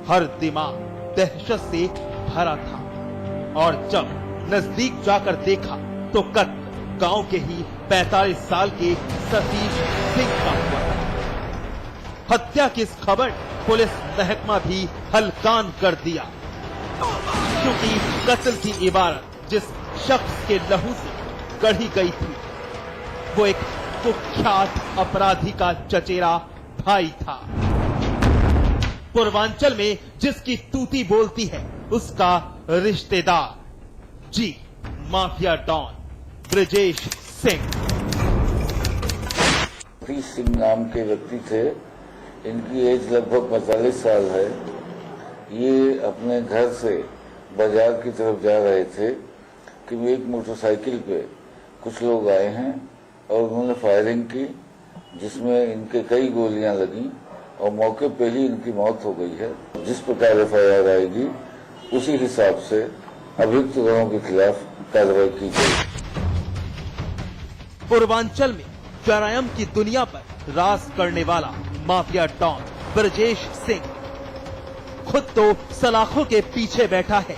हर दिमाग दहशत से भरा था और जब नजदीक जाकर देखा तो कत्ल गांव के ही 45 साल के सतीश सिंह का हुआ था। हत्या की इस खबर पुलिस महकमा भी हलकान कर दिया, क्योंकि कत्ल की इबारत जिस शख्स के लहू से गढ़ी गई थी वो एक कुख्यात अपराधी का चचेरा भाई था। पूर्वांचल में जिसकी तूती बोलती है उसका रिश्तेदार, जी माफिया डॉन ब्रजेश सिंह। सतीश सिंह नाम के व्यक्ति थे। इनकी एज लगभग 45 साल है। ये अपने घर से बाजार की तरफ जा रहे थे कि एक मोटरसाइकिल पे कुछ लोग आए हैं और उन्होंने फायरिंग की, जिसमें इनके कई गोलियां लगी और मौके पे ही इनकी मौत हो गई है। जिस प्रकार एफआईआर आएगी उसी हिसाब से अभियुक्त लोगों के खिलाफ कार्रवाई की जाएगी। पूर्वांचल में जरायम की दुनिया पर राज करने वाला माफिया डॉन ब्रजेश सिंह खुद तो सलाखों के पीछे बैठा है,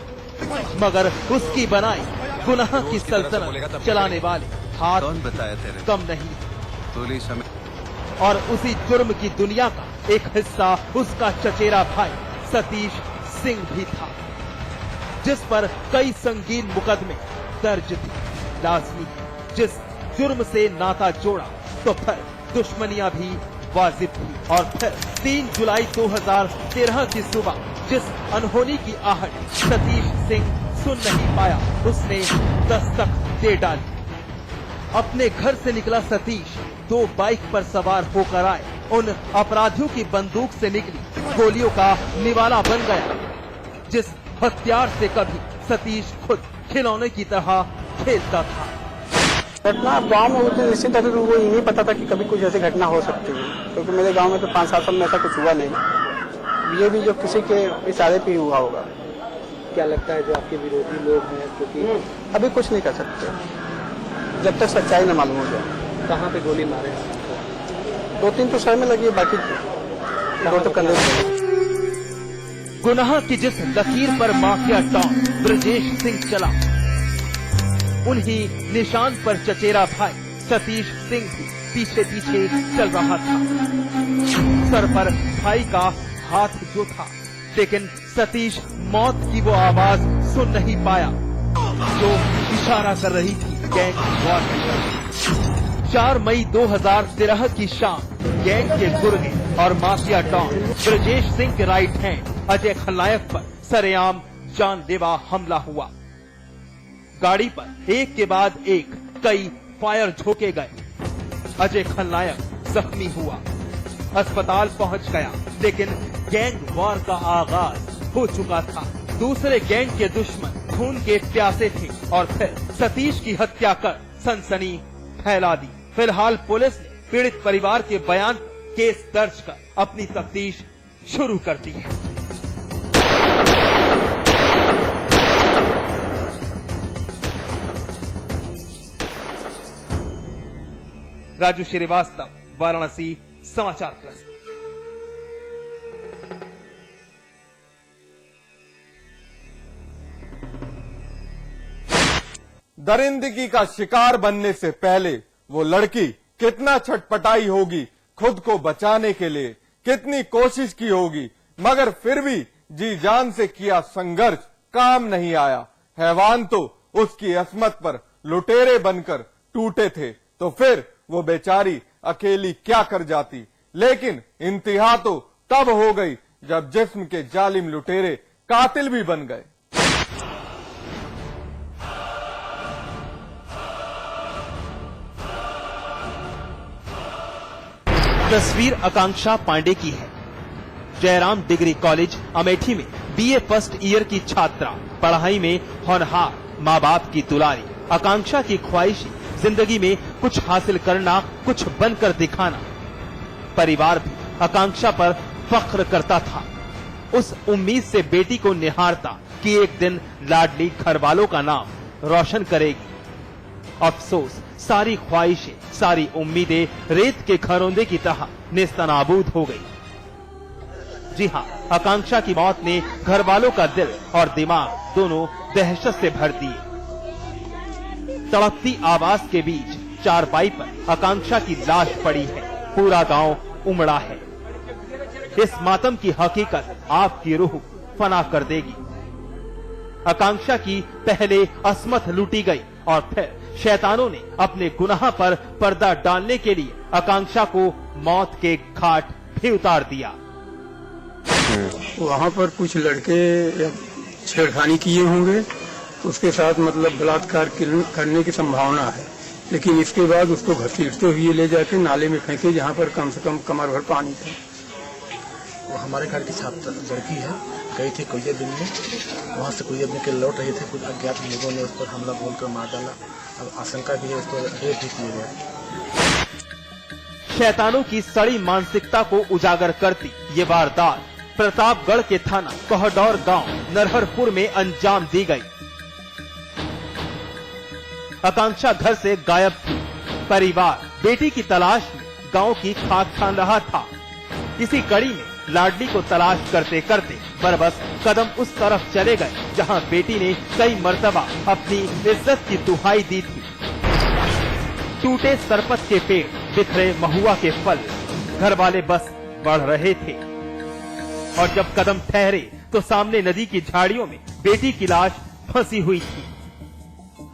मगर उसकी बनाई गुनाह की सल्तनत चलाने वाले हाथ कम नहीं, पुलिस हमें और उसी जुर्म की दुनिया का एक हिस्सा उसका चचेरा भाई सतीश सिंह भी था, जिस पर कई संगीन मुकदमे दर्ज थे। लाजमी है जिस जुर्म से नाता जोड़ा तो फिर दुश्मनियां भी वाजिब थी। और फिर 3 जुलाई 2013 की सुबह जिस अनहोनी की आहट सतीश सिंह सुन नहीं पाया उसने दस्तक दे डाली। अपने घर से निकला सतीश 2 बाइक पर सवार होकर आए उन अपराधियों की बंदूक से निकली गोलियों का निवाला बन गया, जिस हथियार से कभी सतीश खुद खिलौने की तरह खेलता था। घटना गांव में उतने निश्चित था तो वो नहीं पता था कि कभी कुछ ऐसी घटना हो सकती है, क्योंकि मेरे गांव में तो 5-7 साल में ऐसा कुछ हुआ नहीं। ये भी जो किसी के इशारे पे ही हुआ होगा। क्या लगता है जो आपके विरोधी लोग हैं, क्योंकि अभी कुछ नहीं कर सकते जब तक सच्चाई न मालूम हो जाए। कहाँ पे गोली मारे? 2-3 तो सर में लगी है, बाकी 2 तो कंधे पे। गुनाह की जिस लकीर पर माफिया डॉन ब्रजेश सिंह चला उन्हीं निशान पर चचेरा भाई सतीश सिंह भी पीछे पीछे चल रहा था। सर पर भाई का हाथ जो था, लेकिन सतीश मौत की वो आवाज सुन नहीं पाया जो इशारा कर रही थी गैंग वॉर की। 4 मई 2013 की शाम गैंग के गुर्गे और माफिया डॉन ब्रजेश सिंह के राइट हैंड अजय खलनायक पर सरेआम जानलेवा हमला हुआ। गाड़ी पर एक के बाद एक कई फायर झोंके गए। अजय खलनायक जख्मी हुआ, अस्पताल पहुंच गया, लेकिन गैंग वॉर का आगाज हो चुका था। दूसरे गैंग के दुश्मन खून के प्यासे थे और फिर सतीश की हत्या कर सनसनी फैला दी। फिलहाल पुलिस ने पीड़ित परिवार के बयान केस दर्ज कर अपनी तफ्तीश शुरू कर दी है। राजू श्रीवास्तव, वाराणसी समाचार प्लस। दरिंदगी का शिकार बनने से पहले वो लड़की कितना छटपटाई होगी, खुद को बचाने के लिए कितनी कोशिश की होगी, मगर फिर भी जी जान से किया संघर्ष काम नहीं आया। हैवान तो उसकी अस्मत पर लुटेरे बनकर टूटे थे, तो फिर वो बेचारी अकेली क्या कर जाती। लेकिन इंतहा तो तब हो गई जब जिस्म के जालिम लुटेरे कातिल भी बन गए। तस्वीर आकांक्षा पांडे की है। जयराम डिग्री कॉलेज अमेठी में बीए फर्स्ट ईयर की छात्रा, पढ़ाई में होनहार, माँ बाप की दुलारी। आकांक्षा की ख्वाहिश जिंदगी में कुछ हासिल करना, कुछ बनकर दिखाना। परिवार भी आकांक्षा पर फख्र करता था, उस उम्मीद से बेटी को निहारता कि एक दिन लाडली घरवालों का नाम रोशन करेगी। अफसोस, सारी ख्वाहिशें, सारी उम्मीदें रेत के घरौंदे की तरह नेस्तनाबूद हो गई। जी हाँ, आकांक्षा की मौत ने घर वालों का दिल और दिमाग दोनों दहशत से भर दिए। तड़पती आवाज के बीच चारपाई पर आकांक्षा की लाश पड़ी है। पूरा गांव उमड़ा है। इस मातम की हकीकत आपकी रूह फना कर देगी। आकांक्षा की पहले अस्मत लूटी गई और फिर शैतानों ने अपने गुनाह पर पर्दा डालने के लिए आकांक्षा को मौत के घाट भी उतार दिया। वहाँ पर कुछ लड़के छेड़खानी किए होंगे, उसके साथ मतलब बलात्कार करने की संभावना है, लेकिन इसके बाद उसको घसीटते हुए ले जाके नाले में फेंके जहाँ पर कम से कम कमर भर पानी था। वो हमारे घर की छात्र लड़की है, गई थी कोई दिन में, वहाँ से कोई दिन के लौट रहे थे, कुछ अज्ञात लोगों ने उस पर हमला बोलकर मार डाला। अब आशंका भी है उसको रेप भी किए गए। शैतानों की सड़ी मानसिकता को उजागर करती ये वारदात प्रतापगढ़ के थाना कोहडौर गांव नरहरपुर में अंजाम दी गई। आकांक्षा घर से गायब थी। परिवार बेटी की तलाश में गांव की खाक छान रहा था। इसी कड़ी में लाडली को तलाश करते करते बरबस कदम उस तरफ चले गए जहां बेटी ने कई मर्तबा अपनी इज्जत की दुहाई दी थी। टूटे सरपत के पेड़, बिखरे महुआ के फल, घर वाले बस बढ़ रहे थे और जब कदम ठहरे तो सामने नदी की झाड़ियों में बेटी की लाश फंसी हुई थी।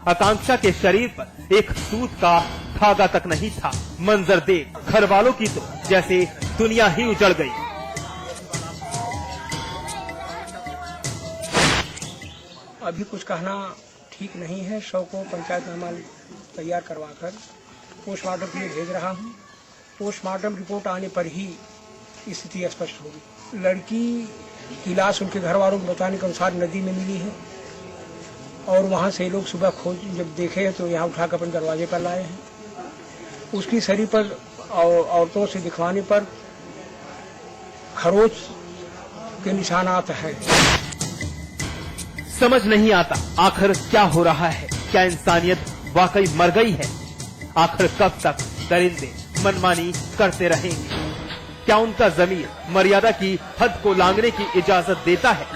आकांक्षा के शरीर पर एक सूत का धागा तक नहीं था। मंजर देख घर वालों की तो जैसे दुनिया ही उजड़ गई। अभी कुछ कहना ठीक नहीं है। शव को पंचायतनामा तैयार करवाकर पोस्टमार्टम के लिए भेज रहा हूं। पोस्टमार्टम रिपोर्ट आने पर ही स्थिति स्पष्ट होगी। लड़की की लाश उनके घर वालों के बताने के अनुसार नदी में मिली है और वहां से लोग सुबह खोज जब देखे तो यहाँ उठाकर अपने दरवाजे पर लाए हैं। उसकी शरीर पर औरतों से दिखवाने पर खरोच के निशानात है। समझ नहीं आता आखिर क्या हो रहा है। क्या इंसानियत वाकई मर गई है? आखिर कब तक दरिंदे मनमानी करते रहेंगे? क्या उनका ज़मीर मर्यादा की हद को लांघने की इजाजत देता है,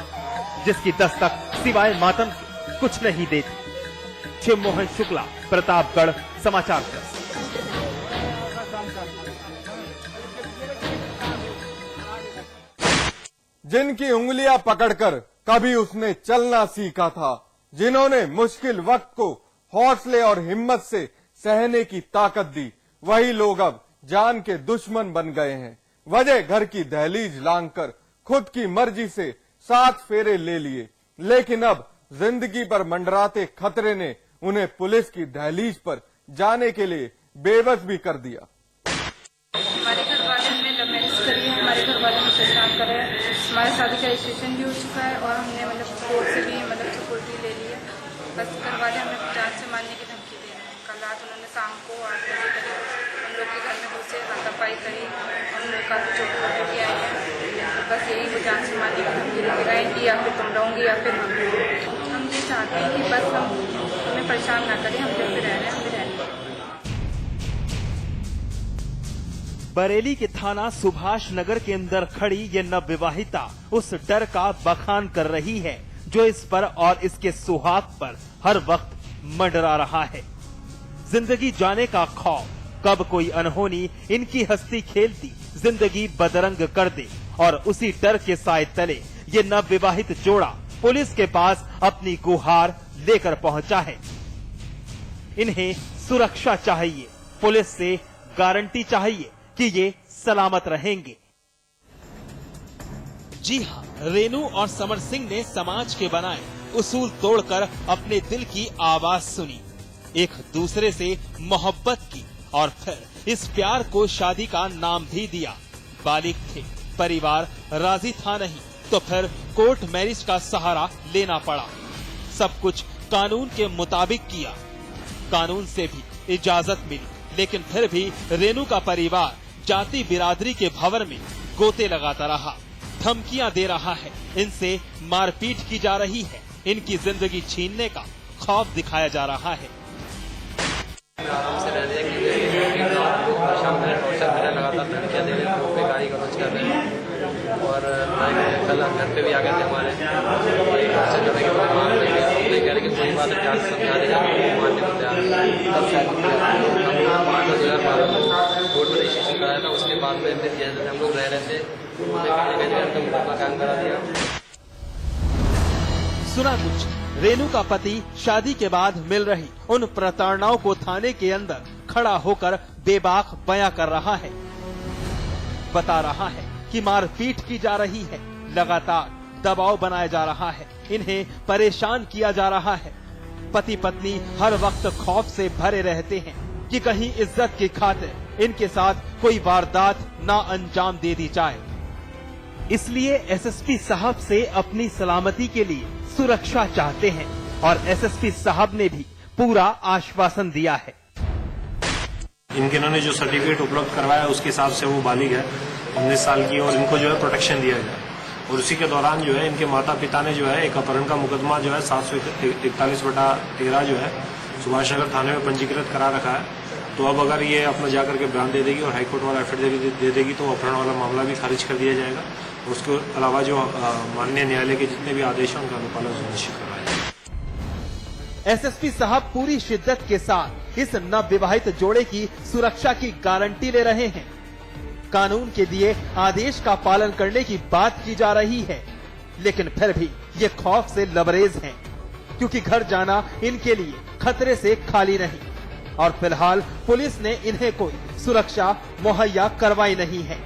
जिसकी दस्तक सिवाय मातम के कुछ नहीं देती? शिवमोहन शुक्ला, प्रतापगढ़ समाचार प्रेस। जिनकी उंगलियां पकड़कर कभी उसने चलना सीखा था, जिन्होंने मुश्किल वक्त को हौसले और हिम्मत से सहने की ताकत दी, वही लोग अब जान के दुश्मन बन गए हैं। वजह घर की दहलीज लांघकर खुद की मर्जी से 7 फेरे ले लिए, लेकिन अब जिंदगी पर मंडराते खतरे ने उन्हें पुलिस की दहलीज पर जाने के लिए बेबस भी कर दिया। हमारे घर वाले हमने लव मैरिज करी है, हमारे घर वाले ने परेशान करे है। हमारे शादी का रजिस्ट्रेशन भी हो चुका है और हमने कोर्ट से भी सिक्योरिटी ले ली है। बस घर वाले हमें जान से मारने की धमकी दे रहे हैं। कल रात उन्होंने शाम को 8 बजे करीब हम लोग के घर में घुसे, हाथापाई करी, हम लोग काफी चोट भी आई है। बस यही वो जान से मारने की धमकी दे रहे हैं कि या फिर तुम रहोगे या फिर हम ये चाहते हैं कि बस हमें परेशान ना करें। हम जब भी रह रहे हैं हम भी रहने। बरेली के थाना सुभाष नगर के अंदर खड़ी ये नवविवाहिता उस डर का बखान कर रही है जो इस पर और इसके सुहाग पर हर वक्त मंडरा रहा है। जिंदगी जाने का खौफ, कब कोई अनहोनी इनकी हस्ती खेलती जिंदगी बदरंग कर दे, और उसी डर के साए तले ये नवविवाहित जोड़ा पुलिस के पास अपनी गुहार लेकर पहुंचा है। इन्हें सुरक्षा चाहिए, पुलिस से गारंटी चाहिए कि ये सलामत रहेंगे। जी हाँ, रेनू और समर सिंह ने समाज के बनाए उसूल तोड़कर अपने दिल की आवाज सुनी, एक दूसरे से मोहब्बत की और फिर इस प्यार को शादी का नाम भी दिया। बालिग थे, परिवार राजी था नहीं, तो फिर कोर्ट मैरिज का सहारा लेना पड़ा। सब कुछ कानून के मुताबिक किया, कानून से भी इजाजत मिली, लेकिन फिर भी रेनू का परिवार जाति बिरादरी के भंवर में गोते लगाता रहा, धमकियां दे रहा है, इनसे मारपीट की जा रही है, इनकी जिंदगी छीनने का खौफ दिखाया जा रहा है। आराम से रह रहे हैं, लोग परेशान कर रहे हैं, टॉर्चर कर रहे हैं, लगातार धमकियां दे रहे हैं, लोग पे गाली गलौज कर रहे हैं और कल घर पे भी आ गए थे हमारे, घर से जो है कि मान लेंगे, कह रहे कि कोई बात प्यार से समझा देगा, मानने को तैयार है। तब शादी हम 2012 में कोर्ट में रजिस्ट्रेशन कराया था। उसके बाद में फिर जैसे हम लोग रह रहे थे, उन्होंने जगह तुमको मकान करा दिया। सुना कुछ, रेणु का पति शादी के बाद मिल रही उन प्रताड़नाओं को थाने के अंदर खड़ा होकर बेबाक बयां कर रहा है। बता रहा है कि मारपीट की जा रही है, लगातार दबाव बनाया जा रहा है, इन्हें परेशान किया जा रहा है। पति पत्नी हर वक्त खौफ से भरे रहते हैं कि कहीं इज्जत की खातिर इनके साथ कोई वारदात ना अंजाम दे दी जाए। इसलिए एसएसपी साहब से अपनी सलामती के लिए सुरक्षा चाहते हैं और एसएसपी साहब ने भी पूरा आश्वासन दिया है। इन्होंने जो सर्टिफिकेट उपलब्ध करवाया उसके हिसाब से वो बालिग है 19 साल की, और इनको जो है प्रोटेक्शन दिया जाए। और उसी के दौरान जो है इनके माता पिता ने जो है एक अपहरण का मुकदमा जो है 741/13 जो है सुभाष नगर थाने में पंजीकृत करा रखा है। तो अब अगर ये अपना जाकर के बयान दे देगी और हाईकोर्ट वाला एफिडेविट दे देगी तो अपहरण वाला मामला भी खारिज कर दिया जाएगा। उसके अलावा जो माननीय न्यायालय के जितने भी आदेश हैं उनका अनुपालन सुनिश्चित करवाया जाएगा। एसएसपी साहब पूरी शिद्दत के साथ इस नवविवाहित जोड़े की सुरक्षा की गारंटी ले रहे हैं। कानून के दिए आदेश का पालन करने की बात की जा रही है, लेकिन फिर भी ये खौफ से लबरेज हैं, क्योंकि घर जाना इनके लिए खतरे से खाली नहीं। और फिलहाल पुलिस ने इन्हें कोई सुरक्षा मुहैया करवाई नहीं है।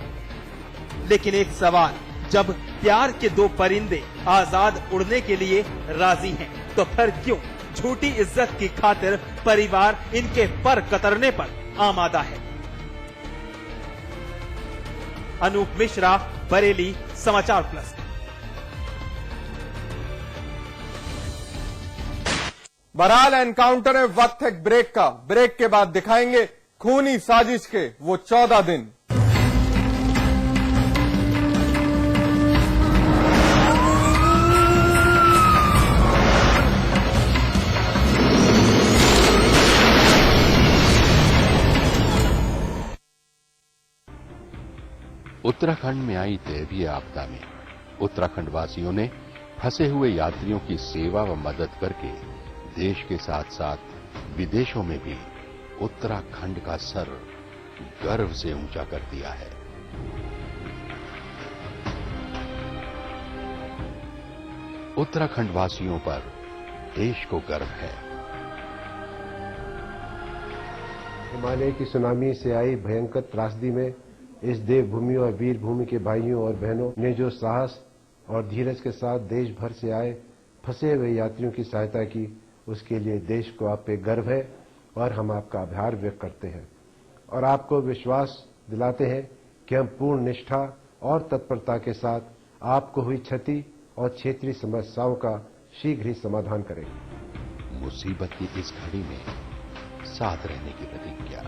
लेकिन एक सवाल, जब प्यार के दो परिंदे आजाद उड़ने के लिए राजी हैं, तो फिर क्यों झूठी इज्जत की खातिर परिवार इनके पर कतरने पर आमादा है। अनूप मिश्रा, बरेली, समाचार प्लस। बहरहाल एनकाउंटर में वक्त है ब्रेक का। ब्रेक के बाद दिखाएंगे खूनी साजिश के वो 14 दिन। उत्तराखंड में आई दैवीय आपदा में उत्तराखंड वासियों ने फंसे हुए यात्रियों की सेवा व मदद करके देश के साथ साथ विदेशों में भी उत्तराखंड का सर गर्व से ऊंचा कर दिया है। उत्तराखंड वासियों पर देश को गर्व है। हिमालय की सुनामी से आई भयंकर त्रासदी में इस देवभूमि और वीर भूमि के भाइयों और बहनों ने जो साहस और धीरज के साथ देश भर से आए फंसे हुए यात्रियों की सहायता की, उसके लिए देश को आप पे गर्व है और हम आपका आभार व्यक्त करते हैं और आपको विश्वास दिलाते हैं कि हम पूर्ण निष्ठा और तत्परता के साथ आपको हुई क्षति और क्षेत्रीय समस्याओं का शीघ्र ही समाधान करेंगे। मुसीबत की इस घड़ी में साथ रहने की प्रतिज्ञा।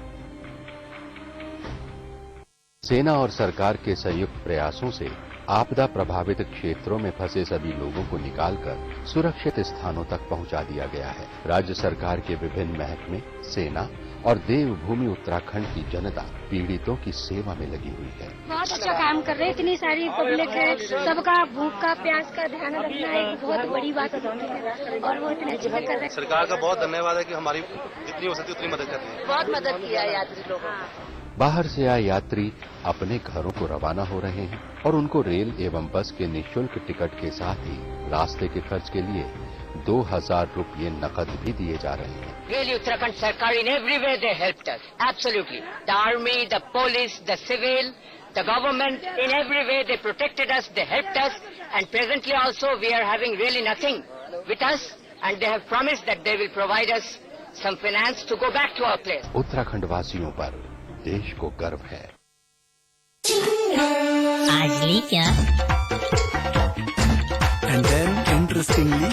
सेना और सरकार के संयुक्त प्रयासों से आपदा प्रभावित क्षेत्रों में फंसे सभी लोगों को निकालकर सुरक्षित स्थानों तक पहुंचा दिया गया है। राज्य सरकार के विभिन्न महकमे, सेना और देवभूमि उत्तराखंड की जनता पीड़ितों की सेवा में लगी हुई है। बहुत अच्छा काम कर रहे हैं। इतनी सारी पब्लिक है, सबका भूख का प्यास का ध्यान रखना एक बहुत बड़ी बात होती है और वो इतने अच्छे से कर रहे हैं। सरकार का बहुत धन्यवाद है कि हमारी जितनी हो सकती उतनी मदद कर रही है। बहुत मदद किया है यात्री लोगों ने। बाहर से आए यात्री अपने घरों को रवाना हो रहे हैं और उनको रेल एवं बस के निःशुल्क टिकट के साथ ही रास्ते के खर्च के लिए 2000 रुपये नकद भी दिए जा रहे हैं। Really, Uttarakhand Sarkar in every way they helped us. Absolutely. The army, the police, the civil, the government, in every way they protected us, they helped us, and presently also we are having really nothing with us, and they have promised that they will provide us some finance to go back to our place. Uttarakhand वासियों पर देश को गर्व है। आज ली क्या? And then interestingly,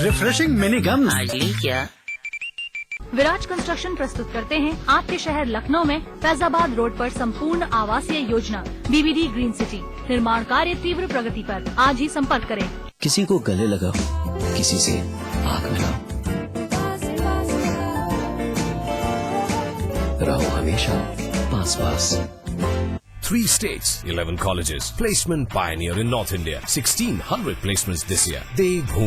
refreshing mini gum. आज ली क्या? विराज कंस्ट्रक्शन प्रस्तुत करते हैं आपके शहर लखनऊ में फैजाबाद रोड पर संपूर्ण आवासीय योजना बीबीडी ग्रीन सिटी। निर्माण कार्य तीव्र प्रगति पर। आज ही संपर्क करें। किसी को गले लगा हो, किसी से आगरा रहो हमेशा पास पास। 3 states, 11 colleges. Placement pioneer in North India. 1600 placements this year. Devbhoomi.